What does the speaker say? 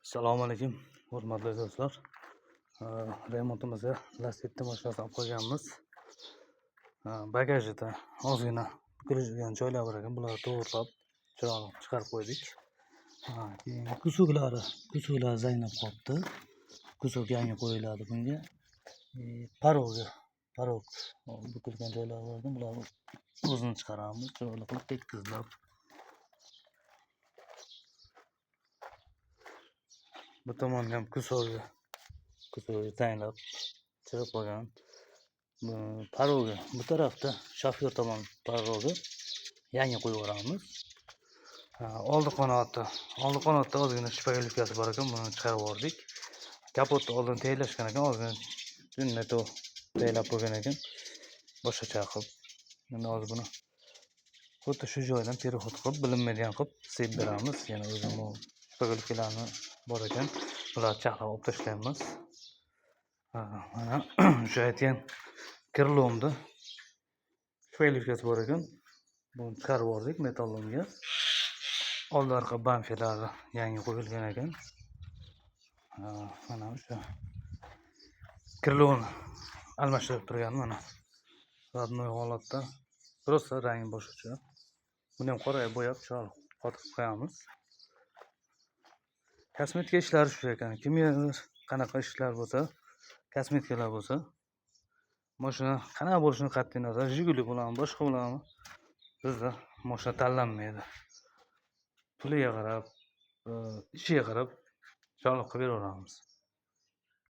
Assalomu alaykum, hurmatli do'stlar. Remontimizga lastiqni boshqasini olib qo'yganmiz. Bagajida ozgina bukilgan joylar bor ekan, bularni to'g'rilab, chiroqni chiqarib qo'ydik. Keyin kuzovlar zaynab qolibdi. Kuzov yangi qo'yiladi bunga. Parog bukilgan joylar bor ekan, bularni o'zini chiqaramiz, chiroyli qilib tekkizlab. Bu tomonda ham kuzovga zaynab chiqib qolgan. Parogi bu tarafda shofyor tomon parogi yangi qo'yib yuboramiz. Oldi qanotda ozgina shpagalivkasi bor ekan, buni chiqarib yubordik. Kapotni oldin tayyorlashgan ekan, ozgina shunday taylab qo'ygan ekan, boshqacha qilib. Endi hozir buni xuddi shu joydan perexod qilib, bilinmaydigan qilib sevib beramiz. Yana o'zim bu shpagalivkalarni bor ekan, bularni chaqlab olib tashlaymiz. Mana o'sha aytgan kirlomda shpagalivkasi bor ekan, buni chiqarib yubordik metallomga. Oldi orqa bamperlari yangi qo'yilgan ekan. Mana o'sha kirlovni almashtirib turgan, mana родной holatda, просто rangi boshqacha. Buni ham qoraya bo'yab chiroyli qotib qo'yamiz. Kosmetika ishlari shu ekan. Kimgadir qanaqa ishlar bo'lsa, kosmetikalar bo'lsa, mashina qanaqa bo'lishini qat'iy nazar, Jiguli bo'ladimi, boshqa bo'ladimi, bizda mashina tanlanmaydi. Puliga qarab, ishiga qarab chiroyli qilib beraveramiz.